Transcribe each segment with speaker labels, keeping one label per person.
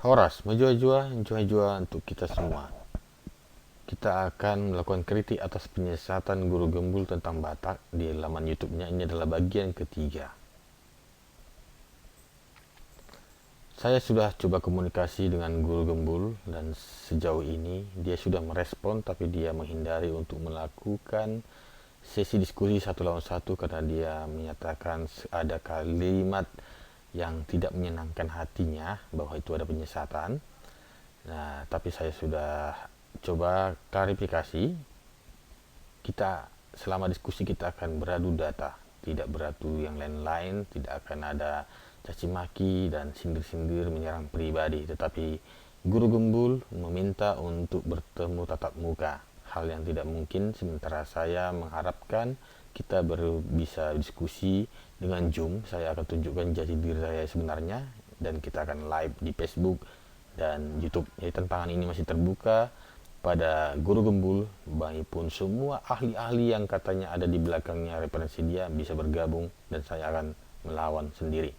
Speaker 1: Horas, menjua-jua untuk kita semua. Kita akan melakukan kritik atas penyiasatan guru gembul tentang Batak di laman YouTube-nya. Ini adalah bagian ketiga. Saya sudah coba komunikasi dengan guru gembul dan sejauh ini dia sudah merespon, tapi dia menghindari untuk melakukan sesi diskusi satu lawan satu karena dia menyatakan ada kalimat yang tidak menyenangkan hatinya bahwa itu ada penyesatan. Nah, tapi saya sudah coba klarifikasi. Kita selama diskusi kita akan beradu data, tidak beradu yang lain-lain, tidak akan ada caci maki dan sindir-sindir menyerang pribadi, tetapi guru gembul meminta untuk bertemu tatap muka, hal yang tidak mungkin, sementara saya mengharapkan kita baru bisa diskusi dengan Zoom. Saya akan tunjukkan jati diri saya sebenarnya dan kita akan live di Facebook dan YouTube. Jadi tantangan ini masih terbuka pada guru gembul, maupun semua ahli-ahli yang katanya ada di belakangnya referensi dia bisa bergabung dan saya akan melawan sendiri.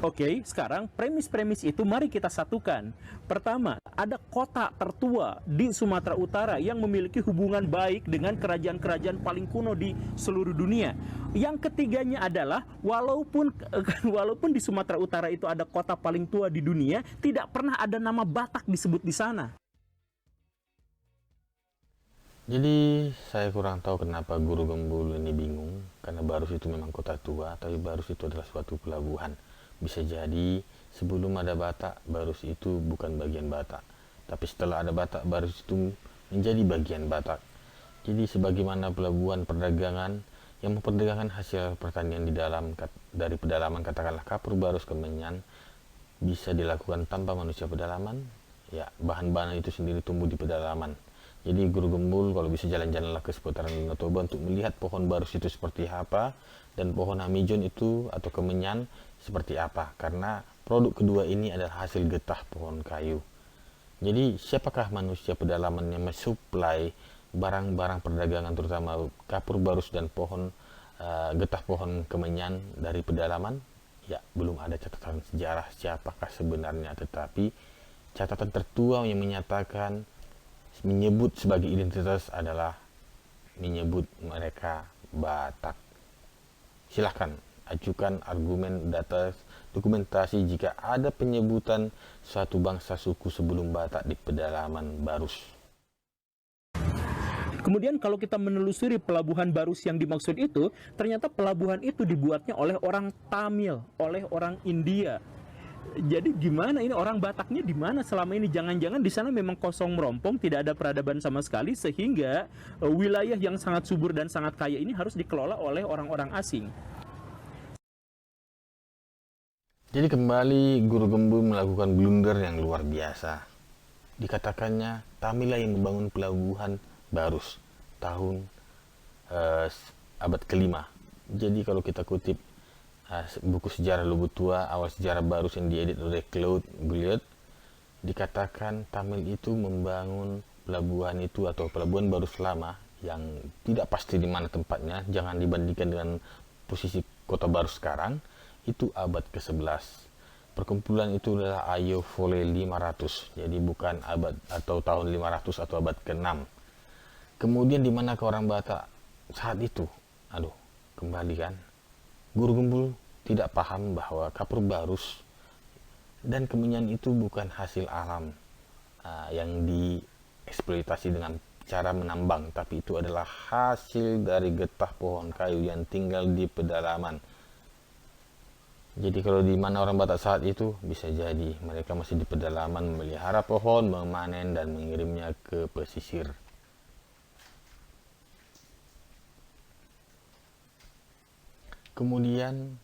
Speaker 2: Oke, sekarang premis-premis itu mari kita satukan. Pertama, ada kota tertua di Sumatera Utara yang memiliki hubungan baik dengan kerajaan-kerajaan paling kuno di seluruh dunia. Yang ketiganya adalah walaupun di Sumatera Utara itu ada kota paling tua di dunia, tidak pernah ada nama Batak disebut di sana.
Speaker 1: Jadi saya kurang tahu kenapa guru gembul ini bingung, karena Barus itu memang kota tua, tapi Barus itu adalah suatu pelabuhan. Bisa jadi sebelum ada Batak, Barus itu bukan bagian Batak, tapi setelah ada Batak, Barus itu menjadi bagian Batak. Jadi sebagaimana pelabuhan perdagangan yang memperdagangkan hasil pertanian di dalam dari pedalaman, katakanlah kapur Barus Kemenyan, bisa dilakukan tanpa manusia pedalaman, ya bahan-bahan itu sendiri tumbuh di pedalaman. Jadi guru gembul kalau bisa jalan-jalanlah ke seputaran Danau Toba untuk melihat pohon barus itu seperti apa dan pohon hamijon itu atau kemenyan seperti apa, karena produk kedua ini adalah hasil getah pohon kayu. Jadi siapakah manusia pedalaman yang mensuplai barang-barang perdagangan terutama kapur barus dan pohon getah pohon kemenyan dari pedalaman? Ya, belum ada catatan sejarah siapakah sebenarnya, tetapi catatan tertua yang menyebut sebagai identitas adalah menyebut mereka Batak. Silahkan ajukan argumen data dokumentasi jika ada penyebutan suatu bangsa suku sebelum Batak di pedalaman Barus.
Speaker 2: Kemudian kalau kita menelusuri pelabuhan Barus yang dimaksud itu, ternyata pelabuhan itu dibuatnya oleh orang Tamil, oleh orang India. Jadi gimana ini orang Bataknya di mana selama ini? Jangan-jangan di sana memang kosong merompong, tidak ada peradaban sama sekali, sehingga wilayah yang sangat subur dan sangat kaya ini harus dikelola oleh orang-orang asing.
Speaker 1: Jadi kembali guru gembul melakukan blunder yang luar biasa. Dikatakannya Tamila yang membangun pelabuhan Barus tahun abad kelima. Jadi kalau kita kutip buku sejarah Lubuk Tua, awal sejarah Barus yang diedit oleh Claude Gulliot, dikatakan Tamil itu membangun pelabuhan itu atau pelabuhan Barus lama yang tidak pasti di mana tempatnya, jangan dibandingkan dengan posisi kota Barus sekarang, itu abad ke-11. Perkumpulan itu adalah Ayo Fole 500, jadi bukan abad atau tahun 500 atau abad ke-6. Kemudian di mana ke orang Batak saat itu? Aduh, kembali kan. Guru gembul tidak paham bahwa kapur barus dan kemenyan itu bukan hasil alam yang dieksploitasi dengan cara menambang, tapi itu adalah hasil dari getah pohon kayu yang tinggal di pedalaman. Jadi kalau di mana orang Batak saat itu, bisa jadi mereka masih di pedalaman memelihara pohon, memanen dan mengirimnya ke pesisir. Kemudian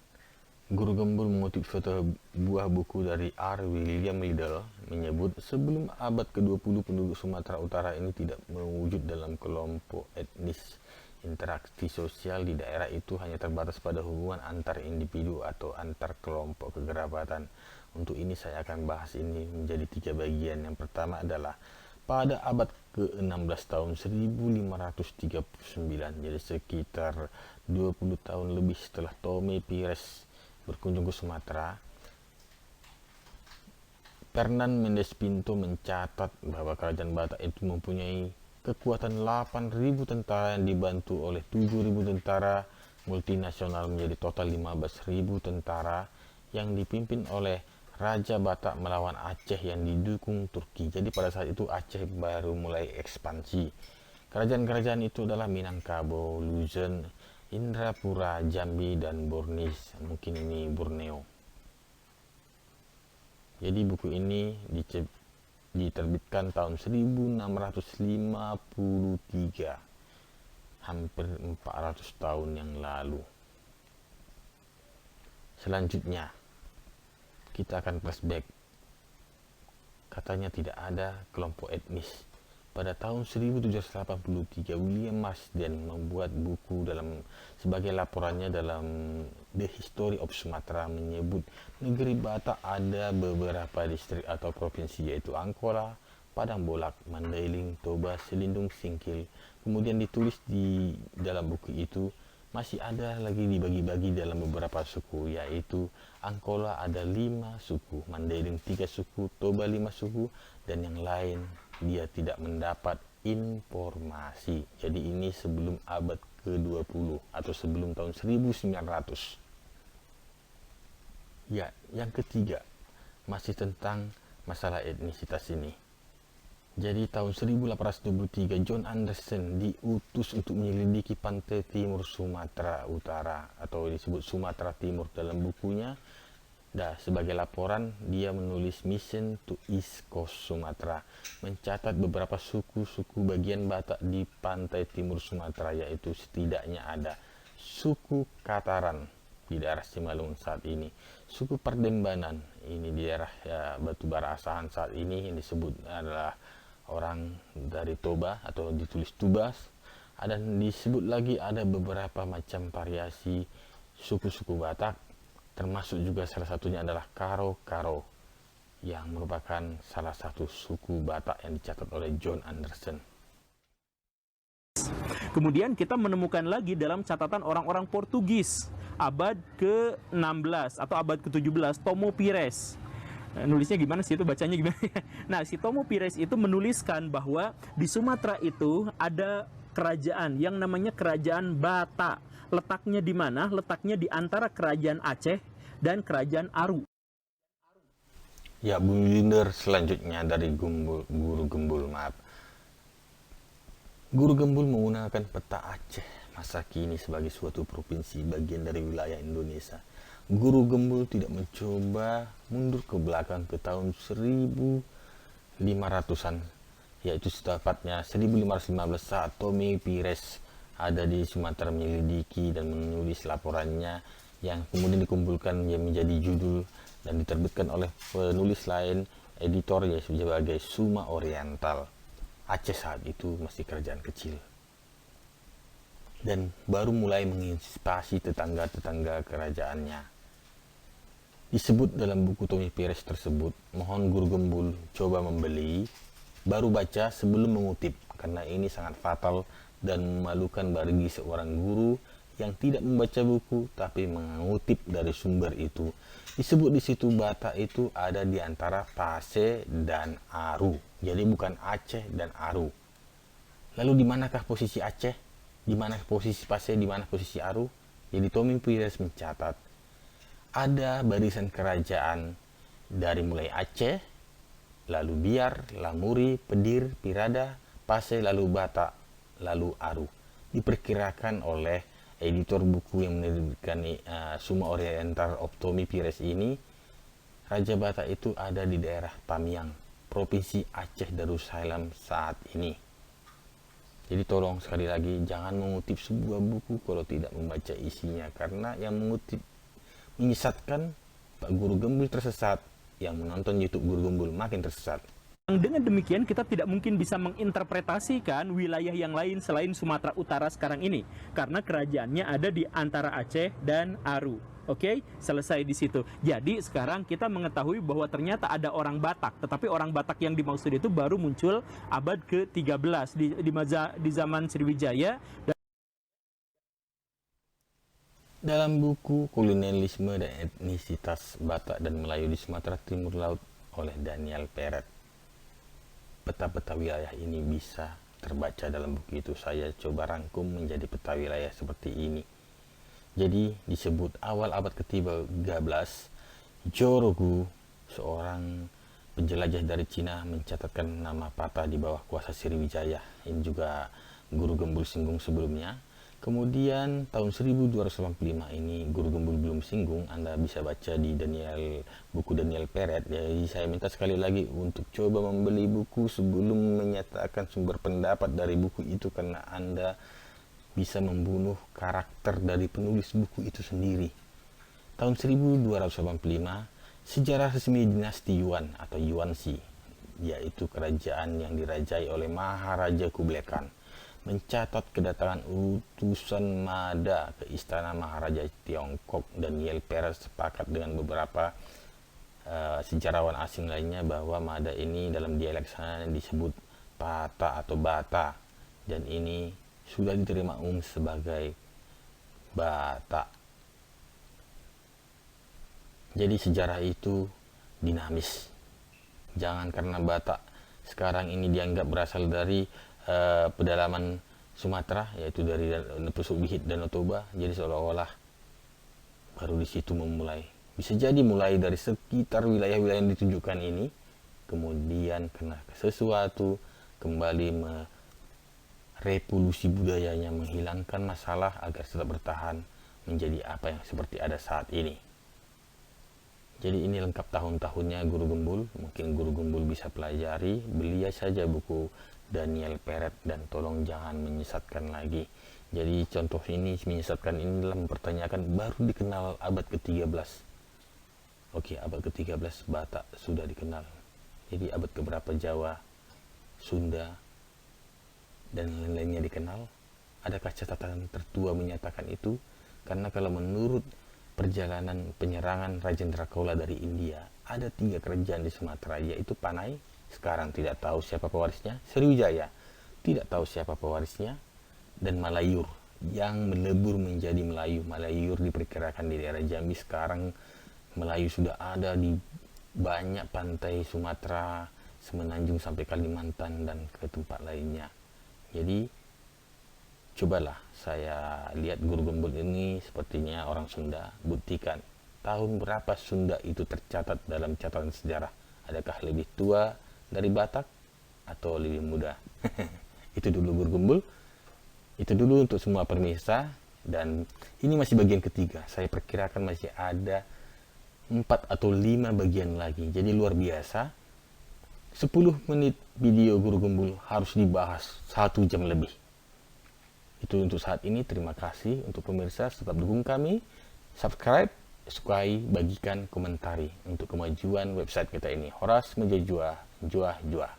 Speaker 1: guru gembul mengutip suatu buah buku dari R. William Liddell menyebut sebelum abad ke-20 penduduk Sumatera Utara ini tidak mewujud dalam kelompok etnis. Interaksi sosial di daerah itu hanya terbatas pada hubungan antar individu atau antar kelompok kekerabatan. Untuk ini saya akan bahas ini menjadi 3 bagian. Yang pertama adalah pada abad ke-16 tahun 1539, jadi sekitar 20 tahun lebih setelah Tome Pires berkunjung ke Sumatera, Fernand Mendes Pinto mencatat bahwa kerajaan Batak itu mempunyai kekuatan 8.000 tentara yang dibantu oleh 7.000 tentara multinasional menjadi total 15.000 tentara yang dipimpin oleh Raja Batak melawan Aceh yang didukung Turki. Jadi pada saat itu Aceh baru mulai ekspansi. Kerajaan-kerajaan itu adalah Minangkabau, Luzon, Indrapura, Jambi, dan Bornis. Mungkin ini Borneo. Jadi buku ini diterbitkan tahun 1653, hampir 400 tahun yang lalu. Selanjutnya kita akan flashback. Katanya tidak ada kelompok etnis. Pada tahun 1783 William Marsden membuat buku sebagai laporannya dalam The History of Sumatra, menyebut negeri Batak ada beberapa distrik atau provinsi, yaitu Angkola, Padang Bolak, Mandailing, Toba, Selindung, Singkil. Kemudian ditulis di dalam buku itu masih ada lagi dibagi-bagi dalam beberapa suku, yaitu Angkola ada 5 suku, Mandailing 3 suku, Toba 5 suku, dan yang lain dia tidak mendapat informasi. Jadi ini sebelum abad ke-20 atau sebelum tahun 1900. Ya, yang ketiga masih tentang masalah etnisitas ini. Jadi tahun 1823 John Anderson diutus untuk menyelidiki pantai timur Sumatera Utara atau disebut Sumatera Timur dalam bukunya. Sebagai laporan dia menulis Mission to East Coast Sumatera, mencatat beberapa suku-suku bagian Batak di pantai timur Sumatera, yaitu setidaknya ada suku Kataran di daerah Simalungun saat ini, suku Perdembanan ini di daerah Batubara Asahan saat ini yang disebut adalah orang dari Toba atau ditulis Tubas. Dan disebut lagi ada beberapa macam variasi suku-suku Batak, termasuk juga salah satunya adalah Karo-Karo yang merupakan salah satu suku Batak yang dicatat oleh John Anderson.
Speaker 2: Kemudian kita menemukan lagi dalam catatan orang-orang Portugis abad ke-16 atau abad ke-17, Tomo Pires. Nulisnya gimana sih itu, bacanya gimana? Nah, si Tomo Pires itu menuliskan bahwa di Sumatera itu ada kerajaan yang namanya Kerajaan Batak. Letaknya di mana? Letaknya di antara Kerajaan Aceh dan Kerajaan Aru.
Speaker 1: Ya, Bung Linder, selanjutnya dari Guru Gembul, maaf. Guru Gembul menggunakan peta Aceh masa kini sebagai suatu provinsi bagian dari wilayah Indonesia. Guru Gembul tidak mencoba mundur ke belakang ke tahun 1500-an, yaitu setepatnya 1515 saat Tommy Pires ada di Sumatera menyelidiki dan menulis laporannya yang kemudian dikumpulkan menjadi judul dan diterbitkan oleh penulis lain, editor, yaitu sebagai Suma Oriental. Aceh saat itu masih kerajaan kecil dan baru mulai menginspirasi tetangga-tetangga kerajaannya. Disebut dalam buku Tommy Pires tersebut, mohon Guru Gembul coba membeli, baru baca sebelum mengutip, karena ini sangat fatal dan memalukan bagi seorang guru yang tidak membaca buku tapi mengutip dari sumber itu. Disebut di situ Batak itu ada di antara Pase dan Aru. Jadi bukan Aceh dan Aru. Lalu di manakah posisi Aceh? Di mana posisi Pase? Di mana posisi Aru? Jadi Tommy Pires mencatat ada barisan kerajaan dari mulai Aceh, lalu Biar, Lamuri, Pedir, Pirada, Pase, lalu Batak, lalu Aru. Diperkirakan oleh editor buku yang menerbitkan Suma Oriental of Tommy Pires ini, Raja Batak itu ada di daerah Pamiang, Provinsi Aceh Darussalam saat ini. Jadi tolong sekali lagi jangan mengutip sebuah buku kalau tidak membaca isinya, karena yang mengutip menyesatkan, Pak Guru Gembul tersesat, yang menonton YouTube Guru Gembul makin tersesat.
Speaker 2: Dengan demikian kita tidak mungkin bisa menginterpretasikan wilayah yang lain selain Sumatera Utara sekarang ini, karena kerajaannya ada di antara Aceh dan Aru. Oke, selesai di situ. Jadi sekarang kita mengetahui bahwa ternyata ada orang Batak, tetapi orang Batak yang dimaksud itu baru muncul abad ke-13 di zaman Sriwijaya.
Speaker 1: Dalam buku Kolonialisme dan Etnisitas Batak dan Melayu di Sumatera Timur Laut oleh Daniel Peret. Peta-peta wilayah ini bisa terbaca dalam buku itu. Saya coba rangkum menjadi peta wilayah seperti ini. Jadi disebut awal abad ke-13, Jorogu, seorang penjelajah dari Cina, mencatatkan nama Pata di bawah kuasa Sriwijaya. Ini juga Guru Gembul singgung sebelumnya. Kemudian tahun 1285 ini Guru Gembul belum singgung. Anda bisa baca di buku Daniel Peret. Jadi saya minta sekali lagi untuk coba membeli buku sebelum menyatakan sumber pendapat dari buku itu, karena Anda bisa membunuh karakter dari penulis buku itu sendiri. Tahun 1285, sejarah resmi dinasti Yuan atau Yuanxi, yaitu kerajaan yang dirajai oleh Maharaja Kublai Khan, mencatat kedatangan utusan Mada ke istana Maharaja Tiongkok. Daniel Peret sepakat dengan beberapa sejarawan asing lainnya bahwa Mada ini dalam dialek sana disebut Pata atau Bata, dan ini sudah diterima umum sebagai Bata. Jadi sejarah itu dinamis. Jangan karena Batak sekarang ini dianggap berasal dari pedalaman Sumatera, yaitu dari Pusuk Bihit dan Toba, jadi seolah-olah baru di situ memulai. Bisa jadi mulai dari sekitar wilayah-wilayah yang ditunjukkan ini, kemudian kena sesuatu, kembali revolusi budayanya, menghilangkan masalah agar tetap bertahan menjadi apa yang seperti ada saat ini. Jadi ini lengkap tahun-tahunnya Guru Gembul. Mungkin Guru Gembul bisa pelajari, beli saja buku Daniel Peret, dan tolong jangan menyesatkan lagi. Jadi contoh ini menyesatkan ini adalah mempertanyakan baru dikenal abad ke-13. Oke, abad ke-13 Batak sudah dikenal. Jadi abad keberapa Jawa, Sunda, dan lain-lainnya dikenal? Adakah catatan tertua menyatakan itu? Karena kalau menurut perjalanan penyerangan Rajendra Chola dari India, ada 3 kerajaan di Sumatera, yaitu Panai, sekarang tidak tahu siapa pewarisnya, Sriwijaya, tidak tahu siapa pewarisnya, dan Malayur yang melebur menjadi Melayu. Malayur diperkirakan di daerah Jambi. Sekarang Melayu sudah ada di banyak pantai Sumatera, Semenanjung sampai Kalimantan dan ke tempat lainnya. Jadi cobalah, saya lihat Guru Gembul ini sepertinya orang Sunda. Buktikan tahun berapa Sunda itu tercatat dalam catatan sejarah. Adakah lebih tua dari Batak atau lebih muda? Itu dulu Guru Gembul. Itu dulu untuk semua pemirsa. Dan ini masih bagian ketiga. Saya perkirakan masih ada 4 atau 5 bagian lagi. Jadi luar biasa. 10 menit video Guru Gembul harus dibahas 1 jam lebih. Itu untuk saat ini. Terima kasih untuk pemirsa, tetap dukung kami, subscribe, sukai, bagikan, komentari untuk kemajuan website kita ini. Horas Mejajua, Jua.